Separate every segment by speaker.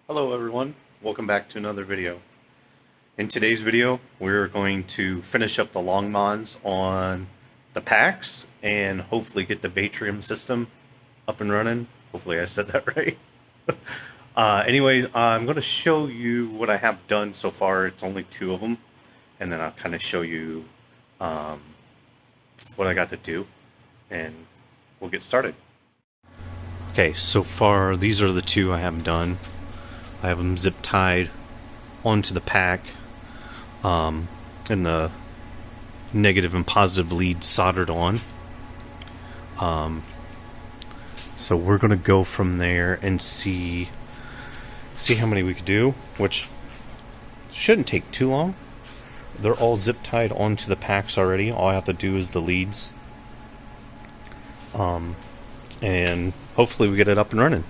Speaker 1: Hello everyone, welcome back to another video. In today's video, we're going to finish up the Longmons on the packs and hopefully get the Batrium system up and running. Hopefully I said that right. Anyways, I'm going to show you what I have done so far. It's only 2 of them, and then I'll kind of show you what I got to do, and we'll get started. Okay, so far these are the 2 I have done. I have them zip tied onto the pack, and the negative and positive leads soldered on. So we're gonna go from there and see how many we could do, which shouldn't take too long. They're all zip tied onto the packs already. All I have to do is the leads, and hopefully we get it up and running.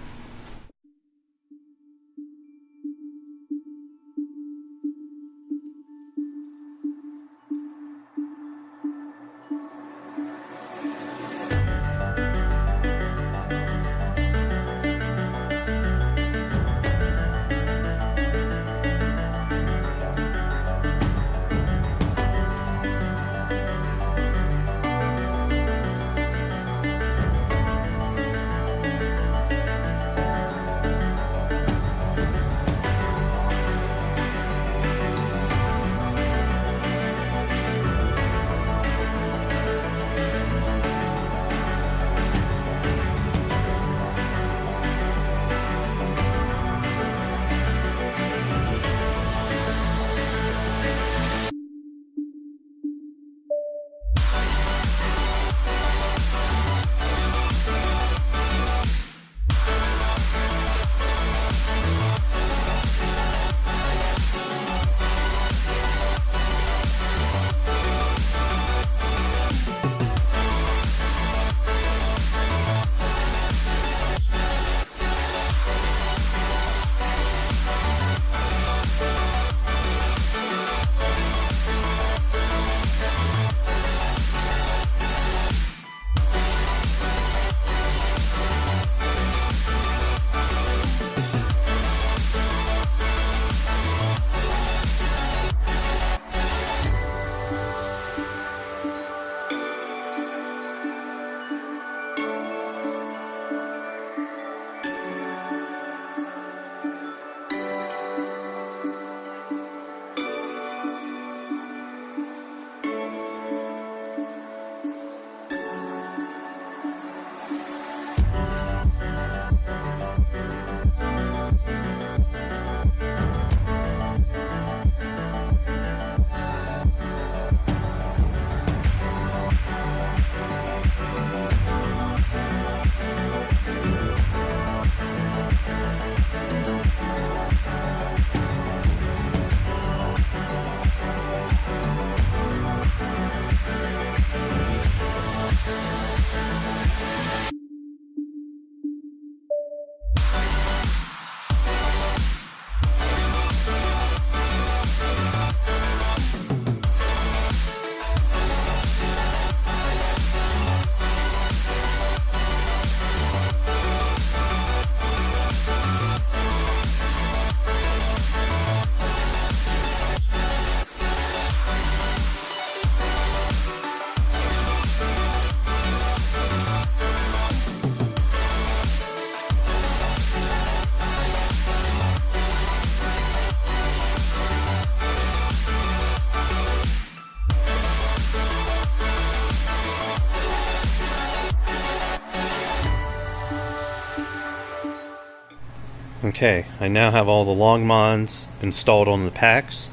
Speaker 1: Okay, I now have all the Longmons installed on the packs.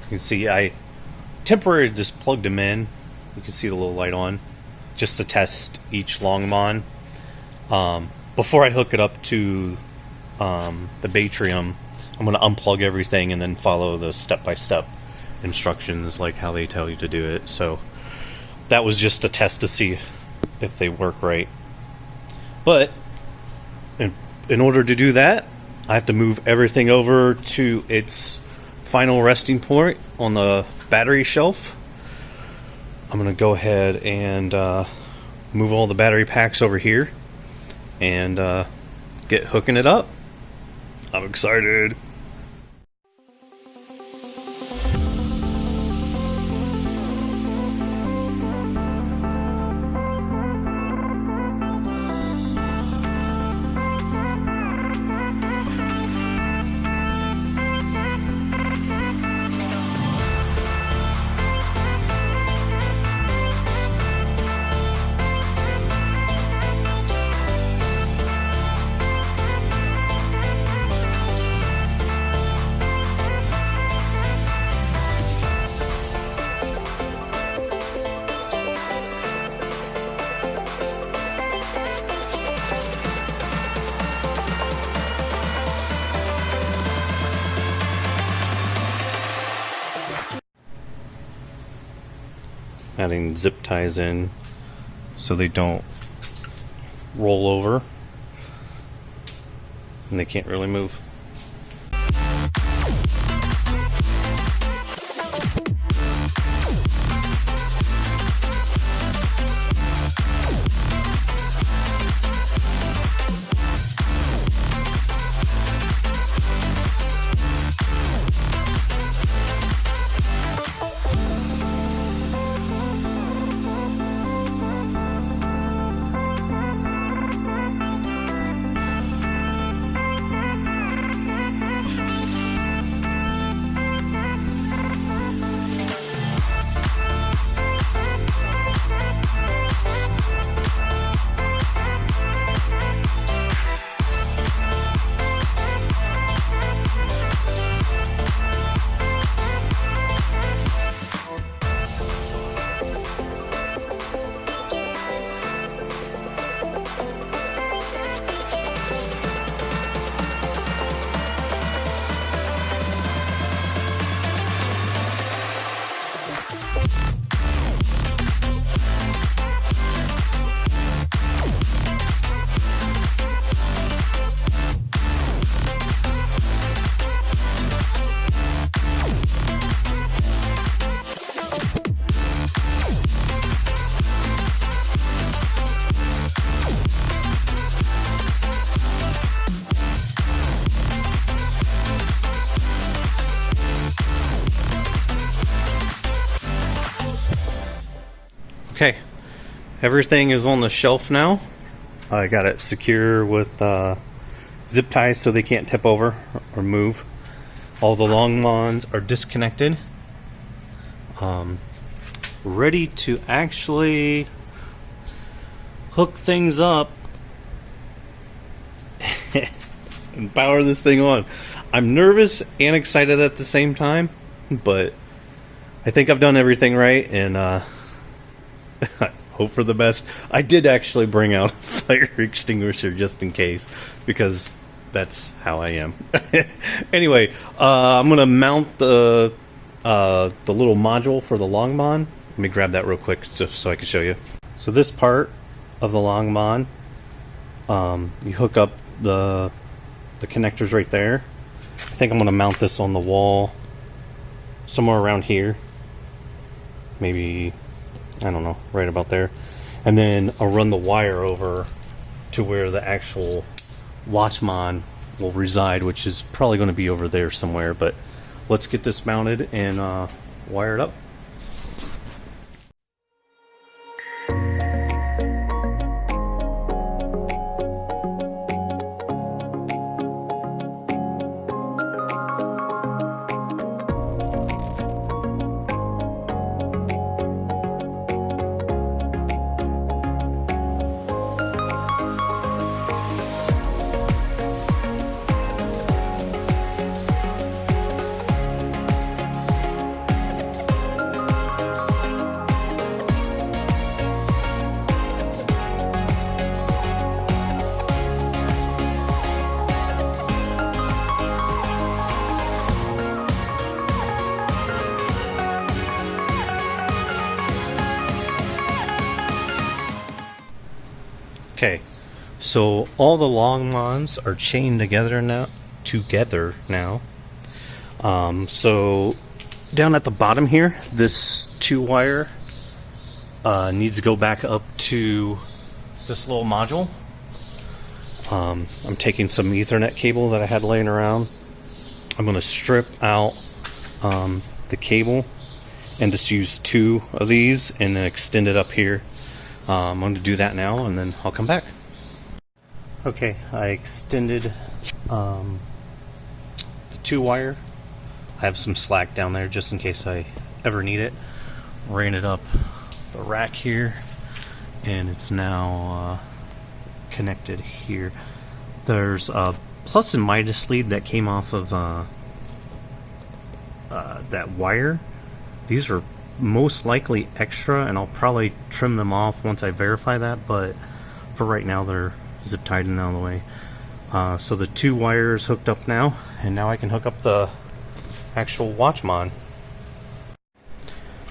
Speaker 1: You can see I temporarily just plugged them in. You can see the little light on, just to test each Longmon. Before I hook it up to the Batrium, I'm going to unplug everything and then follow the step-by-step instructions like how they tell you to do it. So that was just a test to see if they work right. But in order to do that, I have to move everything over to its final resting point on the battery shelf. I'm going to go ahead and move all the battery packs over here and get hooking it up. I'm excited. Adding zip ties in so they don't roll over and they can't really move. Okay, everything is on the shelf now. I got it secure with zip ties so they can't tip over or move. All the Longmons are disconnected. Ready to actually hook things up and power this thing on. I'm nervous and excited at the same time, but I think I've done everything right, and hope for the best. I did actually bring out a fire extinguisher just in case, because that's how I am. Anyway, I'm gonna mount the little module for the Longmon. Let me grab that real quick just so I can show you. So this part of the Longmon, you hook up the connectors right there. I think I'm gonna mount this on the wall somewhere around here, maybe, I don't know, right about there. And then I'll run the wire over to where the actual Watchmon will reside, which is probably going to be over there somewhere. But let's get this mounted and wire it up. Okay, so all the Longmons are chained together now. So down at the bottom here, this 2-wire needs to go back up to this little module, I'm taking some Ethernet cable that I had laying around. I'm going to strip out the cable and just use 2 of these and then extend it up here. I'm going to do that now and then I'll come back. Okay, I extended the 2 wire. I have some slack down there just in case I ever need it. Ran it up the rack here, and it's now connected here. There's a plus and minus lead that came off of that wire. These are most likely extra, and I'll probably trim them off once I verify that, but for right now they're zip tied and out of the way. So the 2 wires hooked up now, and now I can hook up the actual Watchmon.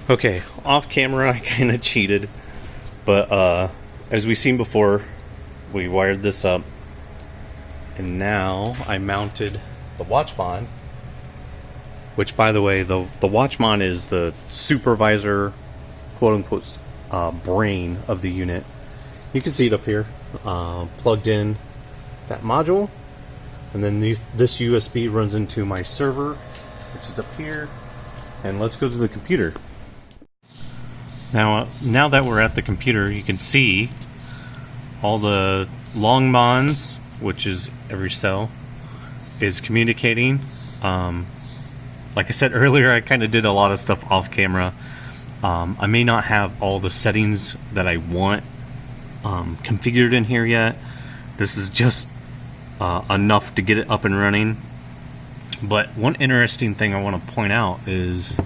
Speaker 1: Okay, off camera I kind of cheated, but as we've seen before, we wired this up, and now I mounted the Watchmon, which, by the way, the Watchmon is the supervisor, quote-unquote, brain of the unit. You can see it up here, plugged in that module, and then this USB runs into my server, which is up here, and let's go to the computer. Now that we're at the computer, you can see all the Longmons, which is every cell, is communicating. Like I said earlier, I kind of did a lot of stuff off camera. I may not have all the settings that I want configured in here yet. This is just enough to get it up and running. But one interesting thing I want to point out is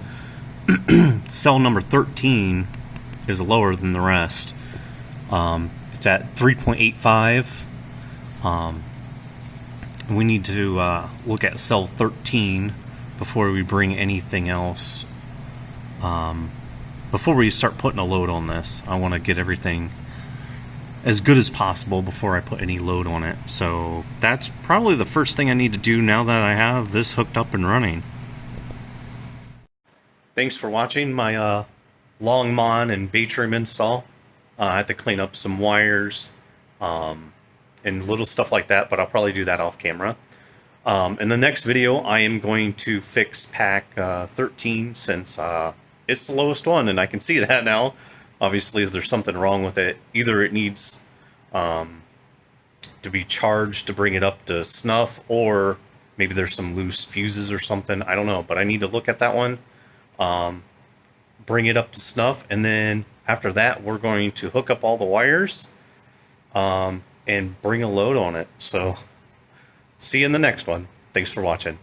Speaker 1: cell number 13 is lower than the rest. It's at 3.85. We need to look at cell 13 before we bring anything else. Before we start putting a load on this, I want to get everything as good as possible before I put any load on it. So that's probably the first thing I need to do now that I have this hooked up and running. Thanks for watching my Longmon and Batrium install. I had to clean up some wires and little stuff like that, but I'll probably do that off camera. In the next video, I am going to fix pack 13 since it's the lowest one, and I can see that now. Obviously, there's something wrong with it. Either it needs to be charged to bring it up to snuff, or maybe there's some loose fuses or something. I don't know, but I need to look at that one, bring it up to snuff, and then after that, we're going to hook up all the wires and bring a load on it. So, see you in the next one. Thanks for watching.